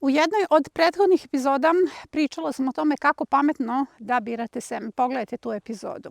U jednoj od prethodnih epizoda pričala sam o tome kako pametno da birate seme. Pogledajte tu epizodu.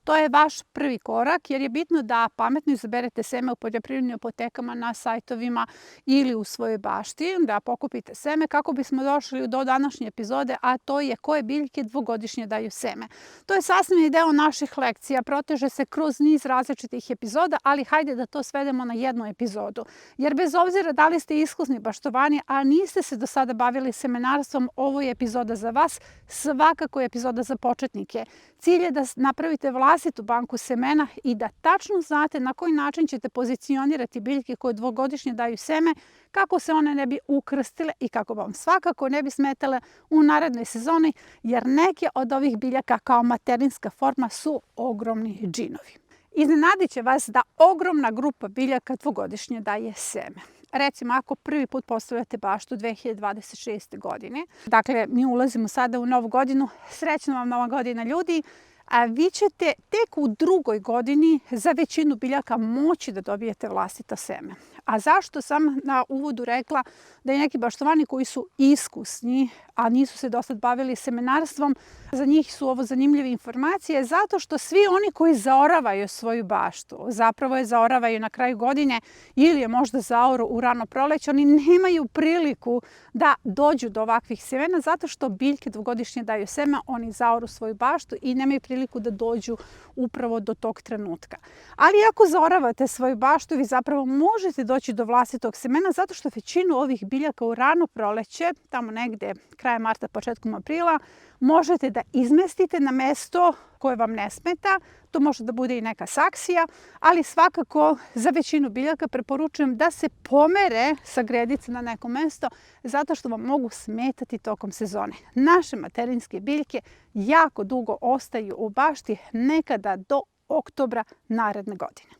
To je vaš prvi korak jer je bitno da pametno izaberete seme u poljoprivrednim apotekama, na sajtovima ili u svojoj bašti, da pokupite seme kako bismo došli do današnje epizode, a to je koje biljke dvogodišnje daju seme. To je sastavni deo naših lekcija, proteže se kroz niz različitih epizoda, ali hajde da to svedemo na jednu epizodu. Jer bez obzira da li ste iskusni baštovani, a niste se do sada bavili semenarstvom, ovo je epizoda za vas, svakako je epizoda za početnike. Cilj je da napravite vlastitu banku semena i da tačno znate na koji način ćete pozicionirati biljke koje dvogodišnje daju seme, kako se one ne bi ukrstile i kako vam svakako ne bi smetale u narednoj sezoni, jer neke od ovih biljaka kao materinska forma su ogromni džinovi. Iznenadit će vas da ogromna grupa biljaka dvogodišnje daje seme. Recimo, ako prvi put postavljate baštu 2026. godine, dakle, mi ulazimo sada u novu godinu, srećna vam nova godina ljudi, a vi ćete tek u drugoj godini za većinu biljaka moći da dobijete vlastito seme. A zašto sam na uvodu rekla da i neki baštovani koji su iskusni, a nisu se do sad bavili semenarstvom, za njih su ovo zanimljive informacije, zato što svi oni koji zaoravaju svoju baštu, zapravo je zaoravaju na kraju godine ili je možda zaoru u rano proleće, oni nemaju priliku da dođu do ovakvih semena zato što biljke dvogodišnje daju seme, oni zaoru svoju baštu i nemaju priliku da dođu upravo do tog trenutka. Ali ako zaoravate svoju baštu, vi zapravo možete doći do vlastitog semena zato što većinu ovih biljaka u rano proleće, tamo negde krajem marta, početkom aprila, možete da izmestite na mesto koje vam ne smeta. To može da bude i neka saksija, ali svakako za većinu biljaka preporučujem da se pomere sa gredice na neko mesto zato što vam mogu smetati tokom sezone. Naše materinske biljke jako dugo ostaju u bašti, nekada do oktobra naredne godine.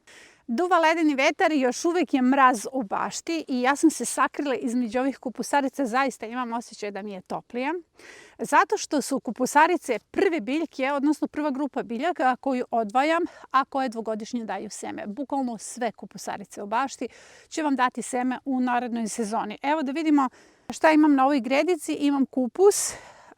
Duva ledeni vetar i još uvek je mraz u bašti i ja sam se sakrila između ovih kupusarica, zaista imam osjećaj da mi je toplije. Zato što su kupusarice prve biljke, odnosno prva grupa biljaka koju odvajam, a koje dvogodišnje daju seme. Bukvalno sve kupusarice u bašti će vam dati seme u narednoj sezoni. Evo da vidimo šta imam na ovoj gredici. Imam kupus,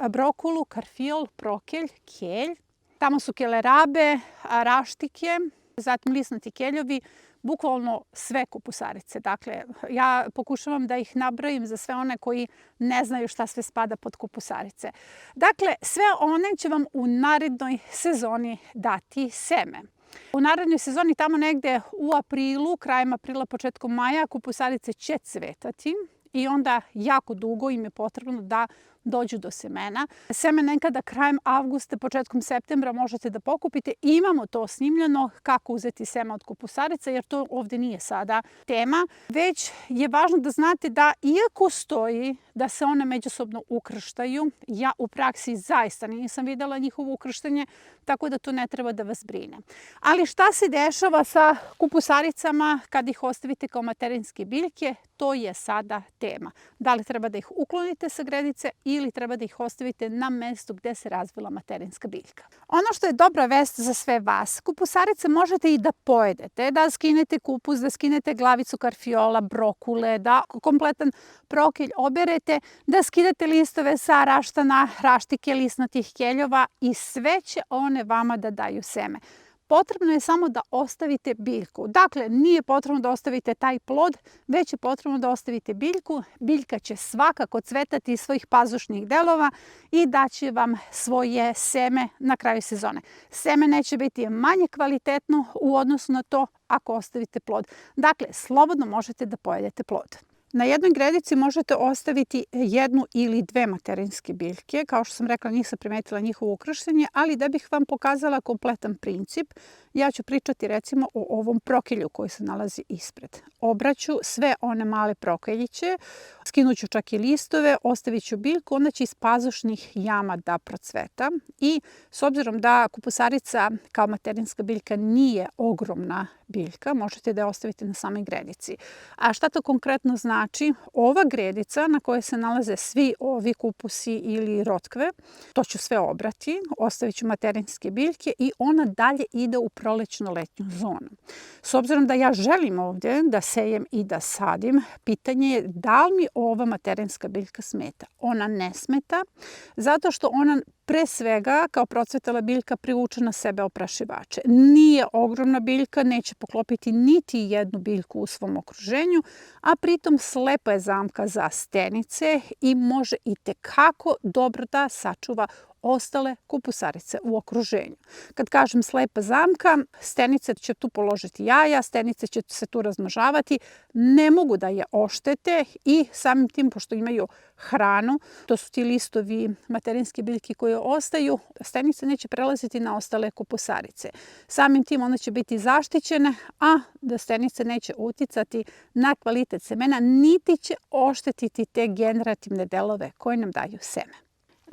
brokulu, karfiol, prokelj, kelj. Tamo su kelerabe, raštike, zatim lisnati keljovi, bukvalno sve kupusarice. Dakle, ja pokušavam da ih nabrojim za sve one koji ne znaju šta sve spada pod kupusarice. Dakle, sve one će vam u narednoj sezoni dati seme. U narednoj sezoni, tamo negde u aprilu, krajem aprila, početkom maja, kupusarice će cvetati i onda jako dugo im je potrebno da dođu do semena. Seme nekada krajem avgusta, početkom septembra možete da pokupite. Imamo to snimljeno kako uzeti seme od kupusarica, jer to ovde nije sada tema. Već je važno da znate da iako stoji da se one međusobno ukrštaju, ja u praksi zaista nisam videla njihovo ukrštanje, tako da to ne treba da vas brine. Ali šta se dešava sa kupusaricama kad ih ostavite kao materinske biljke, to je sada tema. Da li treba da ih uklonite sa gredice ili treba da ih ostavite na mestu gde se razvila materinska biljka. Ono što je dobra vest za sve vas, kupusarice možete i da pojedete, da skinete kupus, da skinete glavicu karfiola, brokule, da kompletan prokelj oberete, da skidate listove sa raštana, raštike, lisnatih keljova i sve će one vama da daju seme. Potrebno je samo da ostavite biljku. Dakle, nije potrebno da ostavite taj plod, već je potrebno da ostavite biljku. Biljka će svakako cvetati iz svojih pazušnih delova i daće vam svoje seme na kraju sezone. Seme neće biti manje kvalitetno u odnosu na to ako ostavite plod. Dakle, slobodno možete da pojedete plod. Na jednoj gredici možete ostaviti jednu ili dve materinske biljke. Kao što sam rekla, nisam primetila njihovo ukrštanje, ali da bih vam pokazala kompletan princip, ja ću pričati recimo o ovom prokelju koji se nalazi ispred. Obraću sve one male prokeljiće, skinuću čak i listove, ostavit ću biljku, onda će iz pazušnih jama da procveta i s obzirom da kupusarica kao materinska biljka nije ogromna biljka, možete da je ostavite na samoj gredici. A šta to konkretno znači? Ova gredica na kojoj se nalaze svi ovi kupusi ili rotkve, to ću sve obrati, ostavit ću materinske biljke i ona dalje ide u prolećno-letnju zonu. S obzirom da ja želim ovdje da sejem i da sadim, pitanje je da li mi ova materinska biljka smeta. Ona ne smeta zato što ona pre svega kao procvetala biljka privuče na sebe oprašivače. Nije ogromna biljka, neće poklopiti niti jednu biljku u svom okruženju, a pritom slepa je zamka za stenice i može itekako dobro da sačuva ostale kupusarice u okruženju. Kad kažem slepa zamka, stenice će tu položiti jaja, stenice će se tu razmnožavati, ne mogu da je oštete i samim tim, pošto imaju hranu, to su ti listovi materinske biljke koje ostaju, stenice neće prelaziti na ostale kupusarice. Samim tim one će biti zaštićene, a da stenice neće uticati na kvalitet semena, niti će oštetiti te generativne delove koje nam daju seme.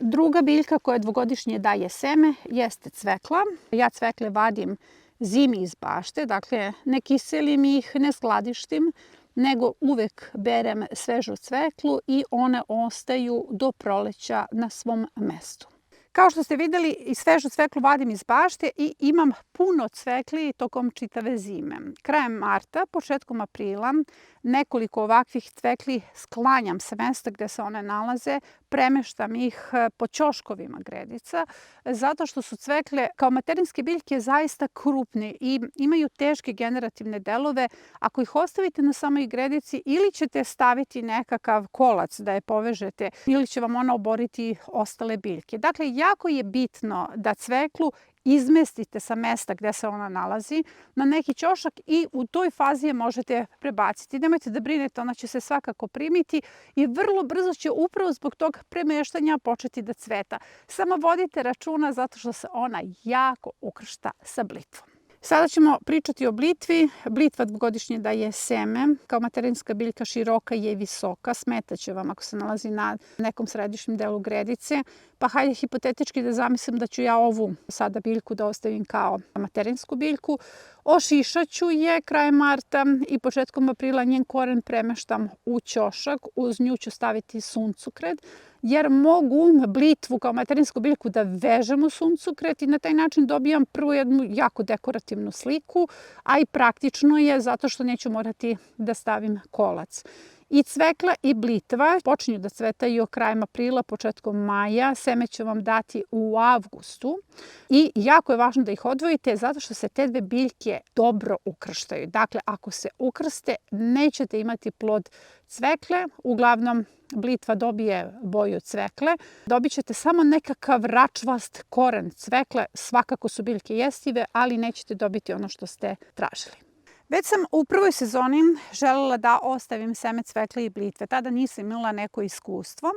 Druga biljka koja dvogodišnje daje seme jeste cvekla. Ja cvekle vadim zimi iz bašte, dakle ne kiselim ih, ne skladištim, nego uvek berem svežu cveklu i one ostaju do proleća na svom mestu. Kao što ste vidjeli, i svežu cveklu vadim iz bašte i imam puno cvekli tokom čitave zime. Krajem marta, početkom aprila, nekoliko ovakvih cvekli sklanjam sa mesta gde se one nalaze, premeštam ih po ćoškovima gredica, zato što su cvekle kao materinske biljke zaista krupne i imaju teške generativne delove. Ako ih ostavite na samoj gredici, ili ćete staviti nekakav kolac da je povežete, ili će vam ona oboriti ostale biljke. Dakle, jako je bitno da cveklu izmestite sa mesta gde se ona nalazi na neki ćošak i u toj fazi je možete prebaciti. Nemojte da brinete, ona će se svakako primiti i vrlo brzo će upravo zbog tog premeštanja početi da cveta. Samo vodite računa zato što se ona jako ukršta sa blitvom. Sada ćemo pričati o blitvi. Blitva dvogodišnje daje seme. Kao materinska biljka široka je i visoka. Smetaće vam ako se nalazi na nekom središnjem delu gredice. Pa hajde hipotetički da zamislim da ću ja ovu sada biljku da ostavim kao materinsku biljku. Ošišaću je krajem marta i početkom aprila njen koren premeštam u ćošak. Uz nju ću staviti suncokret, jer mogu blitvu kao materinsku biljku da vežem u suncokret i na taj način dobijam prvo jednu jako dekorativnu sliku, a i praktično je zato što neću morati da stavim kolac. I cvekla i blitva počinju da cvetaju krajem aprila, početkom maja. Seme će vam dati u avgustu i jako je važno da ih odvojite zato što se te dve biljke dobro ukrštaju. Dakle, ako se ukrste, nećete imati plod cvekle. Uglavnom, blitva dobije boju cvekle. Dobit ćete samo nekakav račvast koren cvekle. Svakako su biljke jestive, ali nećete dobiti ono što ste tražili. Već sam u prvoj sezoni želela da ostavim seme cvekle i blitve. Tada nisam imala neko iskustvo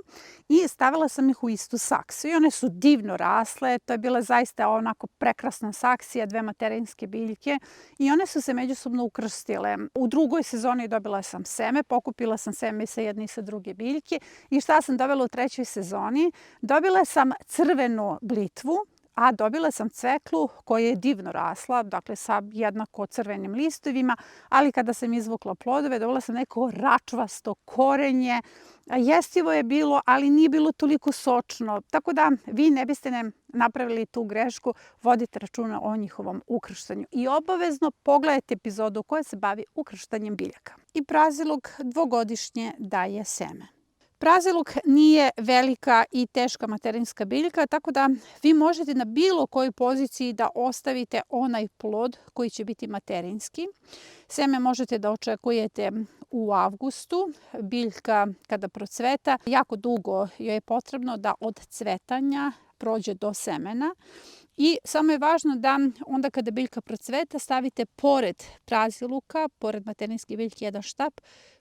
i stavila sam ih u istu saksiju. I one su divno rasle. To je bila zaista onako prekrasna saksija, dve materinske biljke i one su se međusobno ukrstile. U drugoj sezoni dobila sam seme, pokupila sam seme sa jedne i sa druge biljke. I šta sam dobila u trećoj sezoni? Dobila sam crvenu blitvu, a dobila sam cveklu koja je divno rasla, dakle sa jednako crvenim listovima, ali kada sam izvukla plodove, dobila sam neko račvasto korenje. Jestivo je bilo, ali nije bilo toliko sočno, tako da vi ne biste napravili tu grešku, vodite računa o njihovom ukrštanju. I obavezno pogledajte epizodu koja se bavi ukrštanjem biljaka. I praziluk dvogodišnje daje seme. Praziluk nije velika i teška materinska biljka, tako da vi možete na bilo kojoj poziciji da ostavite onaj plod koji će biti materinski. Seme možete da očekujete u avgustu. Biljka kada procveta, jako dugo joj je potrebno da od cvetanja prođe do semena. I samo je važno da onda kada biljka procveta stavite pored praziluka, pored materinske biljke jedan štap,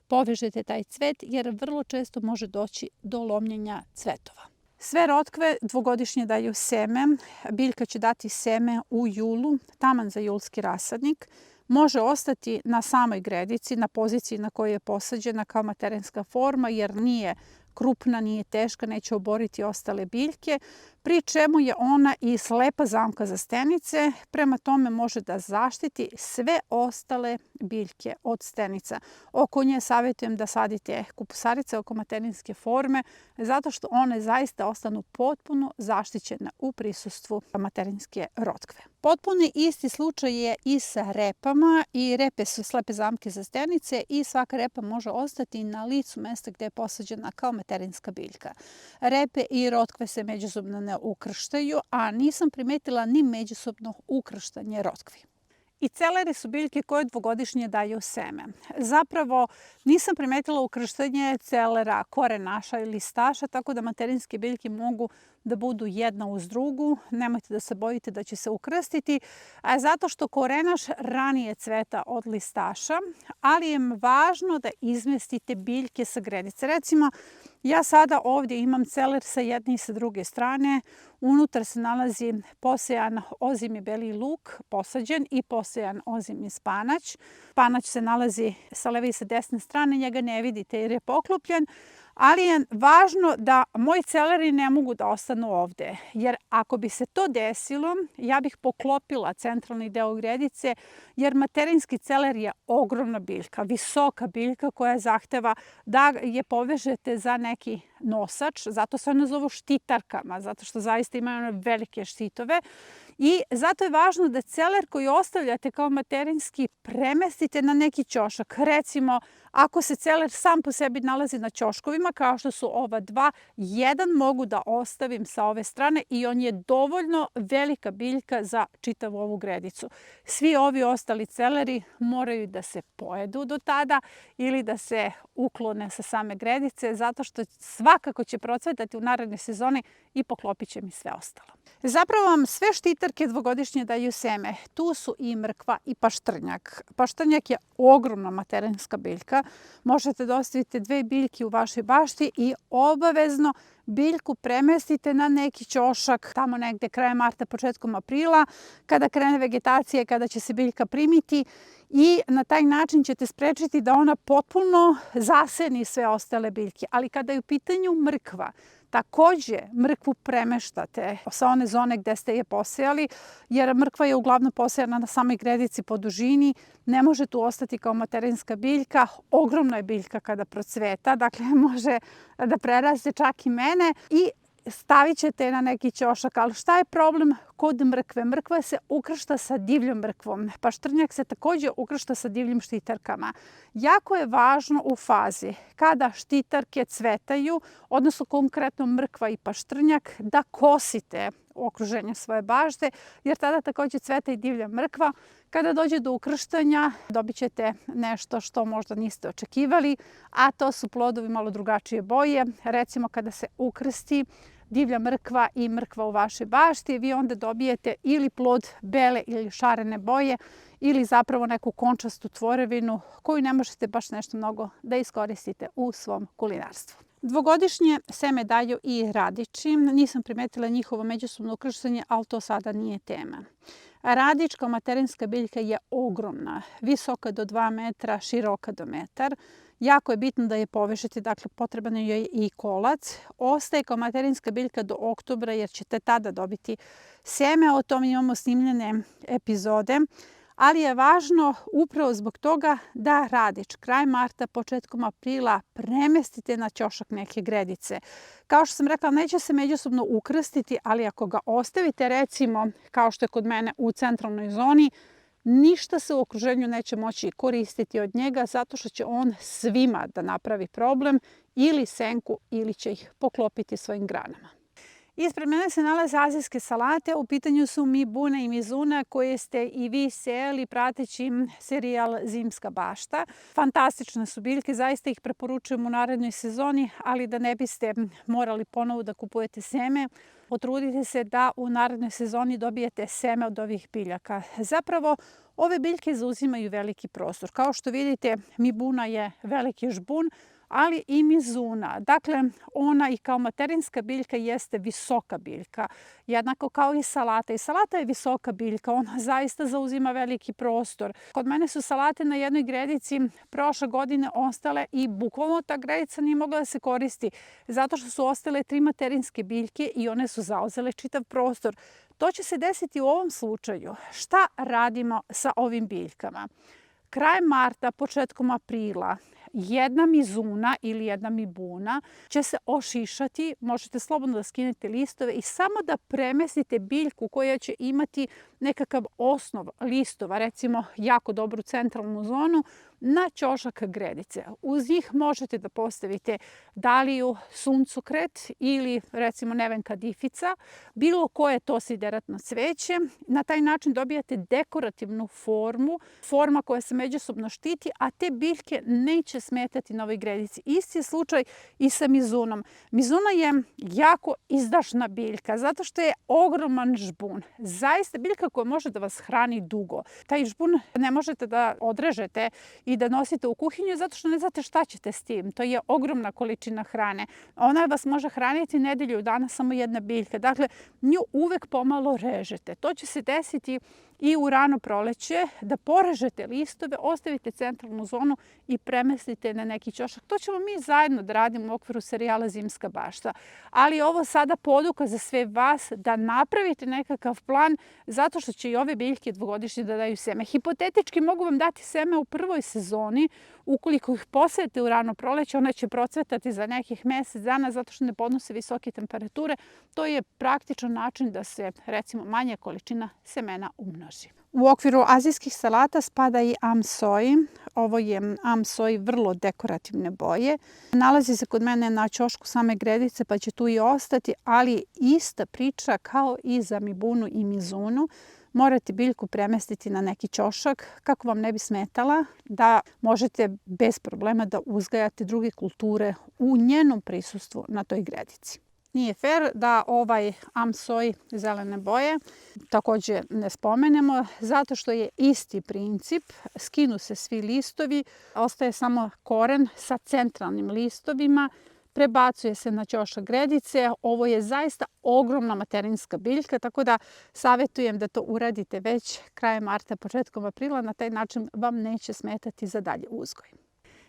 povežete taj cvet jer vrlo često može doći do lomljenja cvetova. Sve rotkve dvogodišnje daju seme. Biljka će dati seme u julu, taman za julski rasadnik. Može ostati na samoj gredici, na poziciji na kojoj je posađena kao materinska forma jer nije krupna, nije teška, neće oboriti ostale biljke, pri čemu je ona i slepa zamka za stenice, prema tome može da zaštiti sve ostale biljke od stenica. Oko nje savjetujem da sadite kupusarice oko materinske forme, zato što one zaista ostanu potpuno zaštićene u prisustvu materinske rotkve. Potpuno isti slučaj je i sa repama, i repe su slepe zamke za stenice i svaka repa može ostati na licu mesta gde je posađena kao materinska biljka. Repe i rotkve se međusobno ne ukrštaju, a nisam primetila ni međusobno ukrštanje rotkvi. I celeri su biljke koje dvogodišnje daju seme. Zapravo nisam primetila ukrštanje celera, korenaša ili listaša, tako da materinske biljke mogu da budu jedna uz drugu. Nemojte da se bojite da će se ukrstiti, zato što korenaš ranije cveta od listaša, ali je važno da izmestite biljke sa gredice. Recimo, ja sada ovdje imam celer sa jedne i sa druge strane. Unutar se nalazi posejan ozimni beli luk, posađen, i posejan ozimni spanać. Spanać se nalazi sa leve i sa desne strane, njega ne vidite jer je poklopljen, ali je važno da moji celeri ne mogu da ostanu ovde, jer ako bi se to desilo, ja bih poklopila centralni deo gredice, jer materinski celer je ogromna biljka, visoka biljka koja zahteva da je povežete za neki nosač, zato se one zovu štitarkama, zato što zaista imaju one velike štitove. I zato je važno da celer koji ostavljate kao materinski premestite na neki ćošak. Recimo, ako se celer sam po sebi nalazi na ćoškovima, kao što su ova dva, jedan mogu da ostavim sa ove strane i on je dovoljno velika biljka za čitavu ovu gredicu. Svi ovi ostali celeri moraju da se pojedu do tada ili da se uklone sa same gredice, zato što svakako će procvetati u narednoj sezoni i poklopit će mi sve ostalo. Zapravo vam sve štitarke dvogodišnje daju seme. Tu su i mrkva i paštrnjak. Paštrnjak je ogromna materinska biljka. Možete da ostavite 2 biljke u vašoj bašti i obavezno biljku premestite na neki ćošak tamo negde krajem marta, početkom aprila, kada krene vegetacija, kada će se biljka primiti, i na taj način ćete sprečiti da ona potpuno zaseni sve ostale biljke. Ali kada je u pitanju mrkva, takođe mrkvu premeštate sa one zone gde ste je posejali, jer mrkva je uglavnom posejana na samoj gredici po dužini, ne može tu ostati kao materinska biljka, ogromna je biljka kada procveta, dakle može da preraste čak i mene, i stavit ćete na neki ćošak. Ali šta je problem kod mrkve? Mrkva se ukršta sa divljom mrkvom. Paštrnjak se takođe ukršta sa divljim štitarkama. Jako je važno u fazi kada štitarke cvetaju, odnosno konkretno mrkva i paštrnjak, da kosite u okruženju svoje bašte, jer tada takođe cveta i divlja mrkva. Kada dođe do ukrštanja, dobit ćete nešto što možda niste očekivali, a to su plodovi malo drugačije boje. Recimo, kada se ukrsti divlja mrkva i mrkva u vašoj bašti, vi onda dobijete ili plod bele ili šarene boje, ili zapravo neku končastu tvorevinu koju ne možete baš nešto mnogo da iskoristite u svom kulinarstvu. Dvogodišnje seme daju i radiči. Nisam primetila njihovo međusobno ukrštanje, ali to sada nije tema. Radič kao materinska biljka je ogromna, visoka do 2 metra, široka do metar. Jako je bitno da je povežete, dakle potreban je i kolac. Ostaje kao materinska biljka do oktobra jer ćete tada dobiti seme, o tom imamo snimljene epizode. Ali je važno upravo zbog toga da radič krajem marta, početkom aprila premestite na ćošak neke gredice. Kao što sam rekla, neće se međusobno ukrstiti, ali ako ga ostavite, recimo, kao što je kod mene u centralnoj zoni, ništa se u okruženju neće moći koristiti od njega, zato što će on svima da napravi problem, ili senku, ili će ih poklopiti svojim granama. Ispred mene se nalaze azijske salate. U pitanju su Mibuna i Mizuna, koje ste i vi sejali prateći serijal Zimska bašta. Fantastične su biljke, zaista ih preporučujem u narednoj sezoni, ali da ne biste morali ponovo da kupujete seme, potrudite se da u narednoj sezoni dobijete seme od ovih biljaka. Zapravo, ove biljke zauzimaju veliki prostor. Kao što vidite, Mibuna je veliki žbun, ali i mizuna. Dakle, ona i kao materinska biljka jeste visoka biljka, jednako kao i salata. I salata je visoka biljka, ona zaista zauzima veliki prostor. Kod mene su salate na jednoj gredici prošle godine ostale i bukvalno ta gredica nije mogla da se koristi zato što su ostale 3 materinske biljke i one su zauzele čitav prostor. To će se desiti u ovom slučaju. Šta radimo sa ovim biljkama? Krajem marta, početkom aprila, jedna mizuna ili jedna mibuna će se ošišati, možete slobodno da skinete listove i samo da premestite biljku koja će imati nekakav osnov listova, recimo jako dobru centralnu zonu, na ćošak gredice. Uz njih možete da postavite daliju, suncokret ili recimo nevenkadifica, bilo koje to sideratno cveće. Na taj način dobijate dekorativnu formu, forma koja se međusobno štiti, a te biljke neće smetati na ovoj gredici. Isti je slučaj i sa mizunom. Mizuna je jako izdašna biljka zato što je ogroman žbun. Zaista biljka koja može da vas hrani dugo. Taj žbun ne možete da odrežete i da nosite u kuhinju zato što ne znate šta ćete s tim. To je ogromna količina hrane. Ona vas može hraniti nedelju dana samo jedna biljka. Dakle, nju uvek pomalo režete. To će se desiti i u rano proleće, da porežete listove, ostavite centralnu zonu i premestite na neki ćošak. To ćemo mi zajedno da radimo u okviru serijala Zimska bašta. Ali ovo sada poduka za sve vas da napravite nekakav plan zato što će i ove biljke dvogodišnje da daju seme. Hipotetički mogu vam dati seme u prvoj sezoni. Ukoliko ih posejete u rano proleće, ona će procvetati za nekih mesec dana zato što ne podnose visoke temperature. To je praktičan način da se, recimo, manja količina semena umnoži. U okviru azijskih salata spada i amsoi. Ovo je amsoi vrlo dekorativne boje. Nalazi se kod mene na ćošku same gredice pa će tu i ostati, ali ista priča kao i za mibunu i mizunu. Morate biljku premestiti na neki ćošak kako vam ne bi smetala, da možete bez problema da uzgajate druge kulture u njenom prisustvu na toj gredici. Nije fair da ovaj amsoi zelene boje takođe ne spomenemo zato što je isti princip. Skinu se svi listovi, ostaje samo koren sa centralnim listovima, prebacuje se na ćošak gredice. Ovo je zaista ogromna materinska biljka, tako da savjetujem da to uradite već krajem marta, početkom aprila. Na taj način vam neće smetati za dalje uzgoj.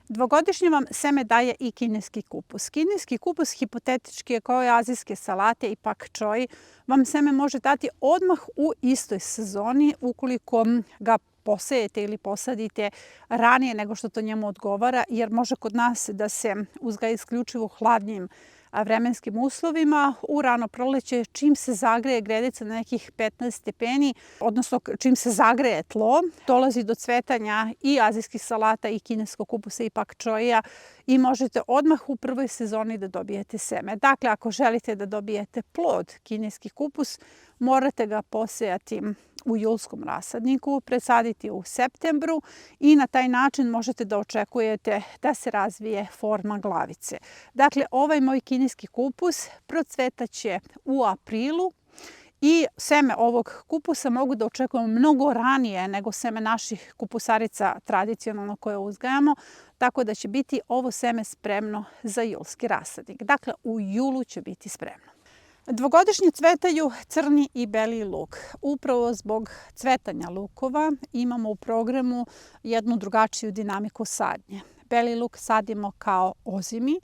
Dvogodišnje vam seme daje i kineski kupus. Kineski kupus hipotetički je kao i azijske salate i pak čoj. Vam seme može dati odmah u istoj sezoni ukoliko ga posejete ili posadite ranije nego što to njemu odgovara, jer može kod nas da se uzgaja isključivo u hladnijim vremenskim uslovima. U rano proleće, čim se zagreje gredica na nekih 15 stepeni, odnosno čim se zagreje tlo, dolazi do cvetanja i azijskih salata i kineskog kupusa i pak čoja i možete odmah u prvoj sezoni da dobijete seme. Dakle, ako želite da dobijete plod kineski kupus, morate ga posejati u julskom rasadniku, presaditi u septembru i na taj način možete da očekujete da se razvije forma glavice. Dakle, ovaj moj kineski kupus procvetaće u aprilu i seme ovog kupusa mogu da očekujemo mnogo ranije nego seme naših kupusarica tradicionalno koje uzgajamo, tako da će biti ovo seme spremno za julski rasadnik. Dakle, u julu će biti spremno. Dvogodišnje cvetaju crni i beli luk. Upravo zbog cvetanja lukova imamo u programu jednu drugačiju dinamiku sadnje. Beli luk sadimo kao ozimi,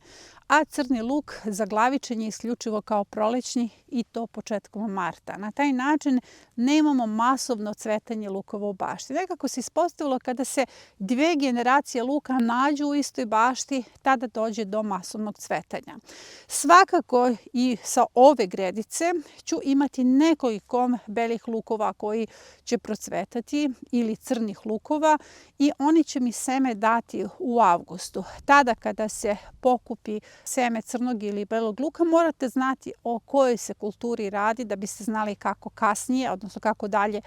a crni luk za glavičenje isključivo kao prolećni i to početkom marta. Na taj način nemamo masovno cvetanje lukova u bašti. Nekako se ispostavilo kada se 2 generacije luka nađu u istoj bašti, tada dođe do masovnog cvetanja. Svakako i sa ove gredice ću imati nekoliko belih lukova koji će procvetati ili crnih lukova i oni će mi seme dati u avgustu. Tada kada se pokupi seme crnog ili belog luka, morate znati o kojoj se kulturi radi da biste znali kako kasnije, odnosno kako dalje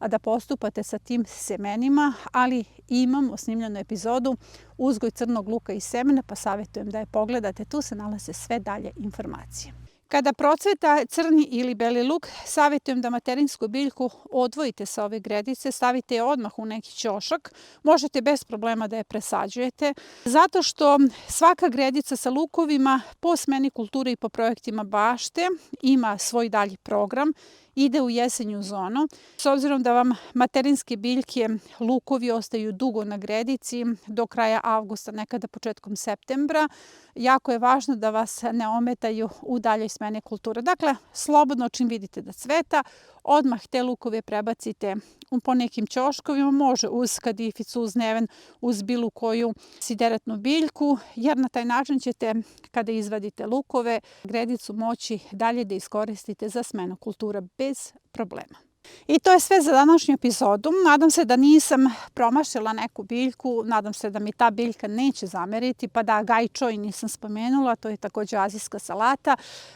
da postupate sa tim semenima, ali imam snimljenu epizodu uzgoj crnog luka i semena, pa savjetujem da je pogledate. Tu se nalaze sve dalje informacije. Kada procveta crni ili beli luk, savjetujem da materinsku biljku odvojite sa ove gredice, stavite je odmah u neki ćošak, možete bez problema da je presađujete, zato što svaka gredica sa lukovima po smeni kulture i po projektima bašte ima svoj dalji program, ide u jesenju zonu. S obzirom da vam materinske biljke, lukovi ostaju dugo na gredici, do kraja avgusta, nekada početkom septembra, jako je važno da vas ne ometaju u daljoj smeni kulture. Dakle, slobodno čim vidite da cveta, odmah te lukove prebacite po nekim ćoškovima, može uz kadificu, uz neven, uz bilo koju sideretnu biljku, jer na taj način ćete, kada izvadite lukove, gredicu moći dalje da iskoristite za smenu kultura bez problema. I to je sve za današnju epizodu. Nadam se da nisam promašila neku biljku, nadam se da mi ta biljka neće zameriti, pa da gajčoj nisam spomenula, to je takođe azijska salata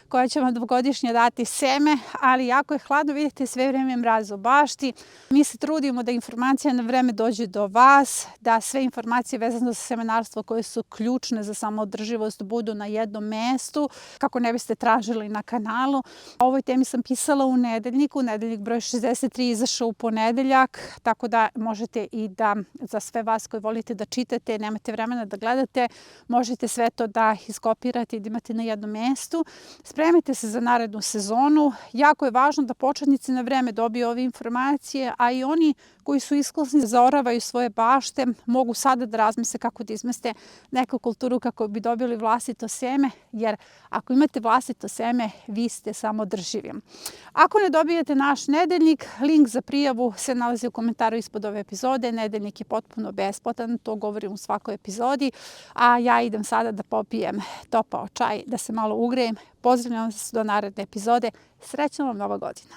koja će vam dvogodišnje dati seme, ali jako je hladno, vidite sve vreme mraz u bašti. Mi se trudimo da informacija na vreme dođe do vas, da sve informacije vezane za semenarstvo koje su ključne za samoodrživost budu na jednom mestu, kako ne biste tražili na kanalu. O ovoj temi sam pisala u nedeljniku, nedeljnik broj 63 izašao u ponedeljak, tako da možete i da, za sve vas koji volite da čitate, nemate vremena da gledate, možete sve to da iskopirate i da imate na jednom mestu. Spremite se za narednu sezonu. Jako je važno da početnici na vreme dobiju ove informacije, a i oni koji su iskusni zaoravaju svoje bašte, mogu sada da razmisle kako da izmeste neku kulturu kako bi dobili vlastito seme, jer ako imate vlastito seme, vi ste samoodrživi. Ako ne dobijete naš nedeljnik, link za prijavu se nalazi u komentaru ispod ove epizode. Nedeljnik je potpuno besplatan, to govorim u svakoj epizodi, a ja idem sada da popijem topao čaj, da se malo ugrejem. Pozdravljam vas do naredne epizode. Srećna vam Nova godina!